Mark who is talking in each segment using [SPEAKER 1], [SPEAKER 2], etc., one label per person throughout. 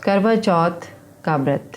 [SPEAKER 1] करवा चौथ का व्रत।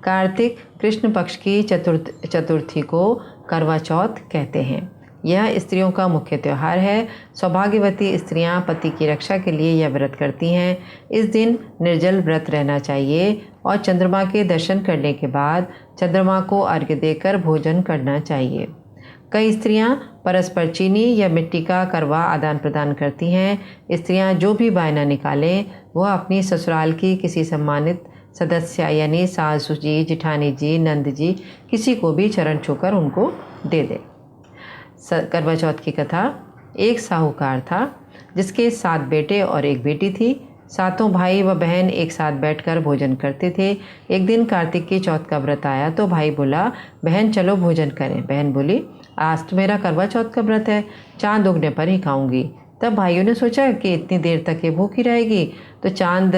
[SPEAKER 1] कार्तिक कृष्ण पक्ष की चतुर्थी को करवा चौथ कहते हैं। यह स्त्रियों का मुख्य त्यौहार है। सौभाग्यवती स्त्रियां पति की रक्षा के लिए यह व्रत करती हैं। इस दिन निर्जल व्रत रहना चाहिए और चंद्रमा के दर्शन करने के बाद चंद्रमा को अर्घ्य देकर भोजन करना चाहिए। कई स्त्रियां परस्पर चीनी या मिट्टी का करवा आदान प्रदान करती हैं। स्त्रियां जो भी बायना निकालें वह अपनी ससुराल की किसी सम्मानित सदस्य यानी सासू जी, जिठानी जी, नंद जी, किसी को भी चरण छूकर उनको दे दे। करवा चौथ की कथा। एक साहूकार था जिसके 7 बेटे और 1 बेटी थी। सातों भाई व बहन एक साथ बैठकर भोजन करते थे। एक दिन कार्तिक की चौथ का व्रत आया तो भाई बोला, बहन चलो भोजन करें। बहन बोली, आज तो मेरा करवा चौथ का व्रत है, चाँद उगने पर ही खाऊंगी। तब भाइयों ने सोचा कि इतनी देर तक ये भूखी रहेगी तो चाँद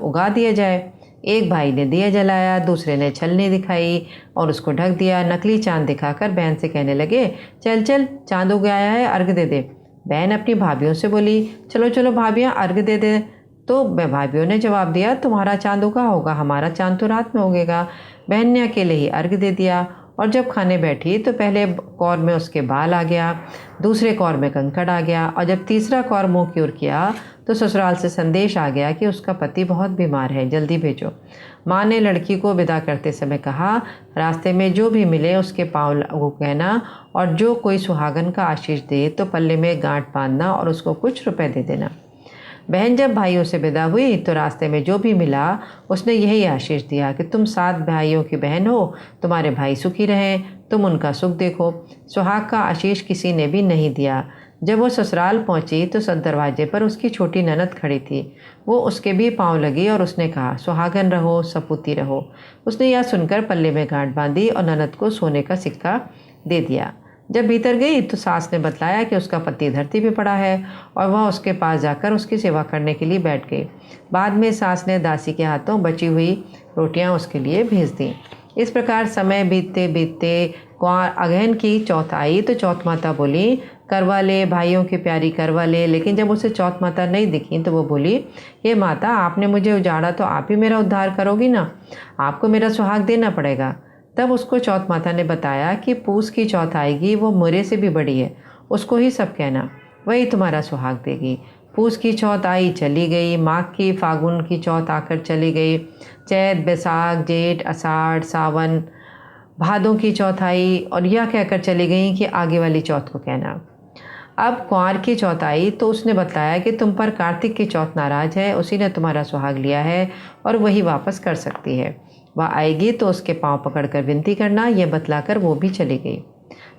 [SPEAKER 1] उगा दिया जाए। एक भाई ने दिया जलाया, दूसरे ने छलनी दिखाई और उसको ढक दिया। नकली चाँद दिखाकर बहन से कहने लगे, चल चल चाँद उग आया है, अर्घ दे दे। बहन अपनी भाभियों से बोली, चलो चलो भाभियाँ अर्घ दे दे। तो भाभियों ने जवाब दिया, तुम्हारा चाँद उगा होगा, हमारा चाँद तो रात में उगेगा। बहन ने अकेले ही अर्घ दे दिया और जब खाने बैठी तो पहले कौर में उसके बाल आ गया, दूसरे कौर में कंकड़ आ गया और जब तीसरा कौर मुँह की ओर किया तो ससुराल से संदेश आ गया कि उसका पति बहुत बीमार है, जल्दी भेजो। माँ ने लड़की को विदा करते समय कहा, रास्ते में जो भी मिले उसके पाँव को कहना और जो कोई सुहागन का आशीष दे तो पल्ले में गांठ बांधना और उसको कुछ रुपए दे देना। बहन जब भाइयों से विदा हुई तो रास्ते में जो भी मिला उसने यही आशीष दिया कि तुम 7 भाइयों की बहन हो, तुम्हारे भाई सुखी रहें, तुम उनका सुख देखो। सुहाग का आशीष किसी ने भी नहीं दिया। जब वो ससुराल पहुंची तो दरवाजे पर उसकी छोटी ननद खड़ी थी। वो उसके भी पाँव लगी और उसने कहा, सुहागन रहो, सपूती रहो। उसने यह सुनकर पल्ले में गांठ बांधी और ननद को सोने का सिक्का दे दिया। जब भीतर गई तो सास ने बतलाया कि उसका पति धरती पे पड़ा है और वह उसके पास जाकर उसकी सेवा करने के लिए बैठ गई। बाद में सास ने दासी के हाथों बची हुई रोटियां उसके लिए भेज दी। इस प्रकार समय बीतते बीतते कुंवर अगहन की चौथ आई तो चौथ माता बोली, करवा ले भाइयों की प्यारी करवा ले। लेकिन जब उसे चौथ माता नहीं दिखी तो वो बोली, ये माता आपने मुझे उजाड़ा तो आप ही मेरा उद्धार करोगी ना, आपको मेरा सुहाग देना पड़ेगा। तब उसको चौथ माता ने बताया कि पूस की चौथ आएगी, वो मुरे से भी बड़ी है, उसको ही सब कहना, वही तुम्हारा सुहाग देगी। पूस की चौथ आई चली गई, माघ की फागुन की चौथ आकर चली गई, चैत बैसाख जेठ आषाढ़ सावन भादों की चौथ आई और यह कहकर चली गई कि आगे वाली चौथ को कहना। अब कुंवर की चौथ आई तो उसने बताया कि तुम पर कार्तिक की चौथ नाराज है, उसी ने तुम्हारा सुहाग लिया है और वही वापस कर सकती है। वह आएगी तो उसके पांव पकड़कर विनती करना, यह बतलाकर वो भी चली गई।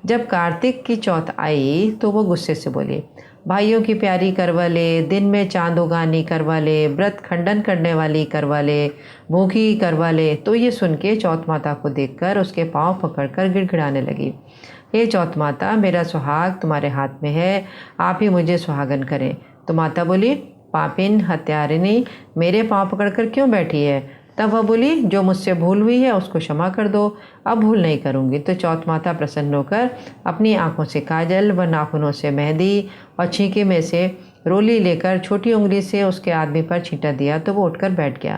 [SPEAKER 1] जब कार्तिक की चौथ आई तो वो गुस्से से बोली, भाइयों की प्यारी करवा ले, दिन में चांद उगानी करवा ले, व्रत खंडन करने वाली करवा ले, भूखी करवा ले। तो ये सुन के चौथ माता को देखकर उसके पाँव पकड़कर गिड़गिड़ाने लगी, हे चौथ माता, मेरा सुहाग तुम्हारे हाथ में है, आप ही मुझे सुहागन करें। तो माता बोली, पापिन हत्यारिणी, मेरे पाँव पकड़कर क्यों बैठी है? तब वह बोली, जो मुझसे भूल हुई है उसको क्षमा कर दो, अब भूल नहीं करूँगी। तो चौथ माता प्रसन्न होकर अपनी आँखों से काजल व नाखूनों से मेहंदी और छींके में से रोली लेकर छोटी उंगली से उसके आदमी पर छींटा दिया तो वो उठकर बैठ गया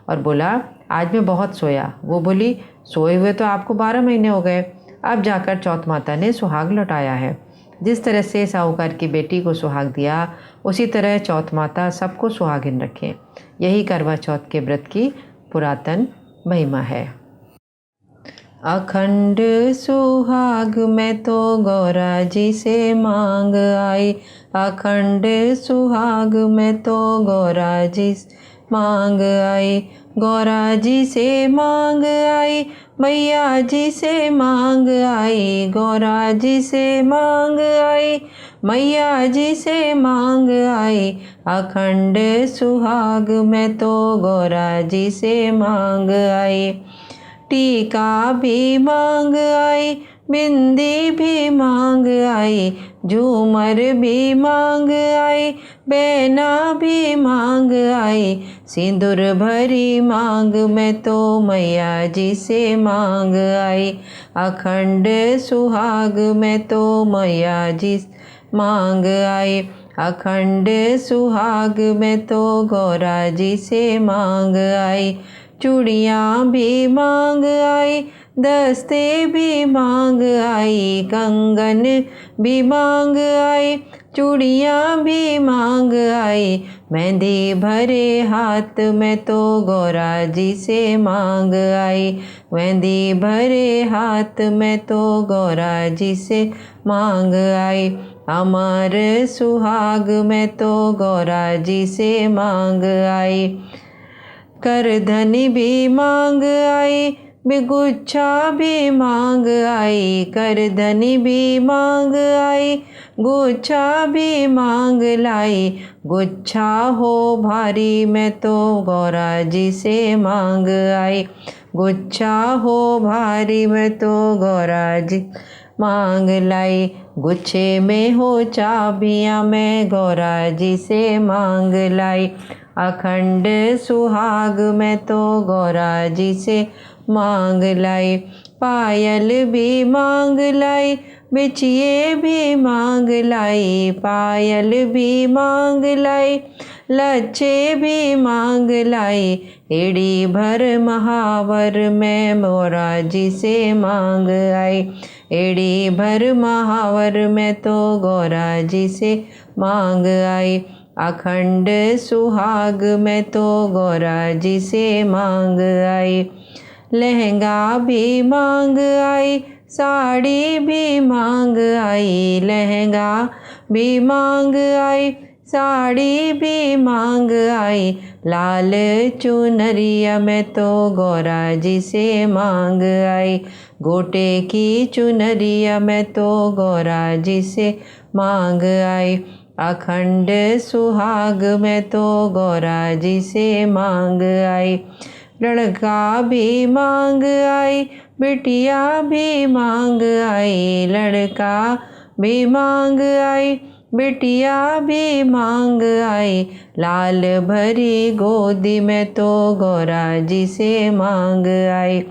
[SPEAKER 1] और बोला, आज मैं बहुत सोया। वो बोली, सोए हुए तो आपको 12 महीने हो गए। अब जाकर चौथ माता ने सुहाग लौटाया है। जिस तरह से साहूकार की बेटी को सुहाग दिया उसी तरह चौथ माता सबको सुहागिन रखें। यही करवा चौथ के व्रत की पुरातन महिमा है। अखंड सुहाग में तो गौरा जी से मांग आई, अखंड सुहाग में तो गौरा जी मांग आई, गौरा जी से मांग आई, मैया जी से मांग आई, गौरा जी से मांग आई, मैया जी से मांग आई, अखंड सुहाग में तो गौरा जी से मांग आई। टीका भी मांग आई, बिंदी भी मांग आई, झूमर भी मांग आई, बेना भी मांग आई, सिंदूर भरी मांग में तो मैया जी से मांग आई, अखंड सुहाग में तो मैया जी मांग आई, अखंड सुहाग में तो गौरा जी से मांग आई। चूड़ियाँ भी मांग आई, दस्ते भी मांग आई, कंगन भी मांग आई, चूड़ियाँ भी मांग आई, मेहंदी भरे हाथ में तो गौरा जी से मांग आई। मेहंदी भरे हाथ में तो गौरा जी से मांग आई। अमर सुहाग में तो गौरा जी से मांग आई। करधनी भी मांग आई, गुच्छा भी मांग आई, करधनी भी मांग आई, गुच्छा भी मांग लाई। गुच्छा हो भारी में तो गौरा जी से मांग आई। गुच्छा हो भारी में तो गौरा जी मांग लाई। गुच्छे में हो चाबियाँ मैं गौरा जी से मांग लाई। अखंड सुहाग में तो गौरा जी से मांग लाई। पायल भी मांग लाई, बिछिए भी मांग लाई, पायल भी मांग लाई, लच्छे भी मांग लाई। एड़ी भर महावर में गौरा जी से मांग आई। एड़ी भर महावर में तो गौरा जी से मांग आई। अखंड सुहाग में तो गौरा जी से मांग आई। लहंगा भी मांग आई, साड़ी भी मांग आई, लहंगा भी मांग आई, साड़ी भी मांग आई। लाल चुनरिया में तो गौरा जी से मांग आई। गोटे की चुनरिया में तो गौरा जी से मांग आई। अखंड सुहाग में तो गौरा जी से मांग आई। लड़का भी मांग आई, बिटिया भी मांग आई, लड़का भी मांग आई, बिटिया भी मांग आई। लाल भरी गोदी में तो गौरा जी से मांग आई।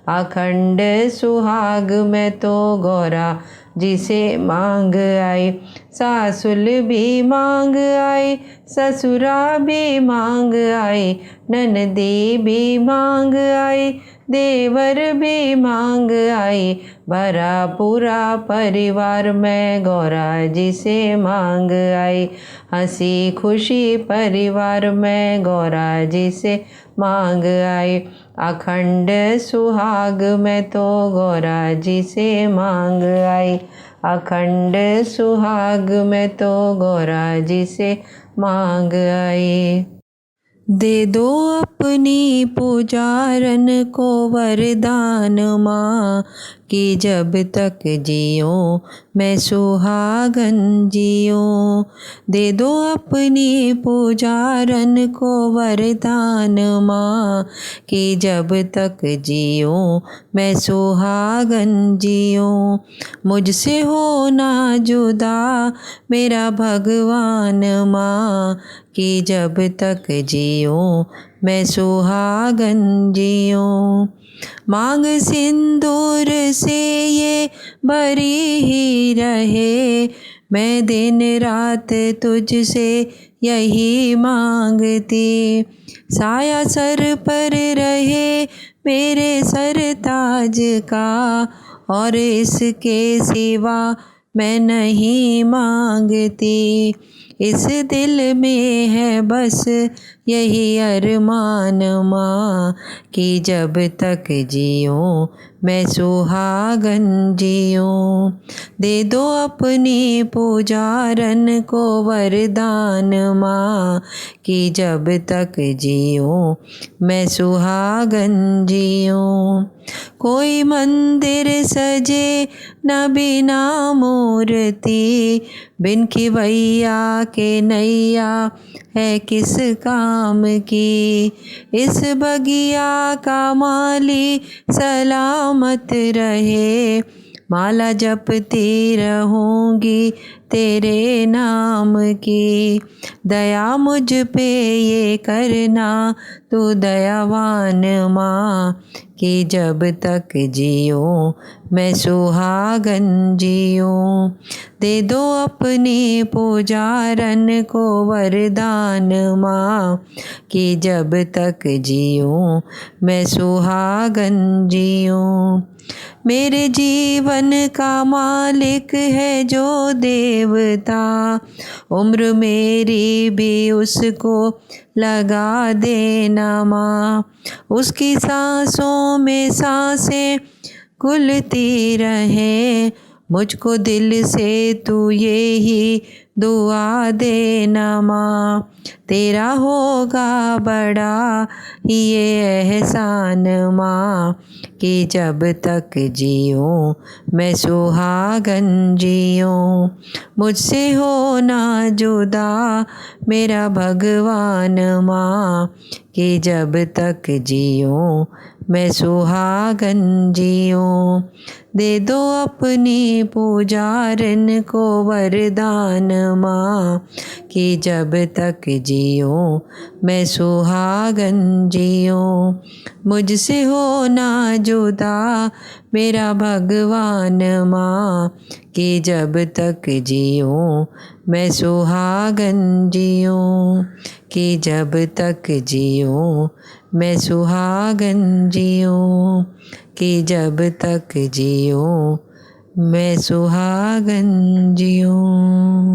[SPEAKER 1] अखंड सुहाग में तो गौरा जी से मांग आई। सासुल भी मांग आई, ससुरा भी मांग आई, ननदी भी मांग आई, देवर भी मांग आई। भरा पूरा परिवार में गौरा जी से मांग आई। हंसी खुशी परिवार में गौरा जी से मांग आई। अखंड सुहाग में तो गौरा जी से मांग आई। अखंड सुहाग में तो गौरा जी से मांग आई। दे दो अपनी पुजारन को वरदान माँ, कि जब तक जियो मैं सुहागन जियो। दे दो अपनी पुजारन को वरदान माँ, कि जब तक जियो मैं सुहागन जियो। मुझसे हो ना जुदा मेरा भगवान माँ, कि जब तक जियो मैं सुहागन जियो। मांग सिंदूर से ये भरी ही रहे, मैं दिन रात तुझसे यही मांगती। साया सर पर रहे मेरे सरताज का, और इसके सिवा मैं नहीं मांगती। इस दिल में है बस यही अरमान माँ, कि जब तक जियो मैं सुहागन जियो। दे दो अपनी पुजारन को वरदान माँ, कि जब तक जियो मैं सुहागन जियो। कोई मंदिर सजे न बिना मूर्ति, बिन खिवैया के नैया है किस काम की। इस बगिया का माली सलामत रहे, माला जपती रहूँगी तेरे नाम की। दया मुझ पे ये करना तू दयावान माँ, कि जब तक जियो मैं सुहागन जियूं। दे दो अपने पुजारन को वरदान माँ, कि जब तक जियूं मैं सुहागन जियूं। मेरे जीवन का मालिक है जो देवता, उम्र मेरी भी उसको लगा देना माँ। उसकी सांसों में सांसें घुलती रहे, मुझको दिल से तू यही दुआ देना माँ। तेरा होगा बड़ा ये एहसान माँ, कि जब तक जियूं मैं सुहागन जियूं। मुझसे हो ना जुदा मेरा भगवान माँ, कि जब तक जियूं मैं सुहागन जियूं। दे दो अपनी पुजारन को वरदान माँ, कि जब तक जियूं मैं सुहागन जियूं। मुझसे हो ना जुदा मेरा भगवान माँ, कि जब तक जियूं मैं सुहागन जियूं। कि जब तक जियूं मैं सुहागन जियूं। कि जब तक जियूं मैं सुहागन जियूं।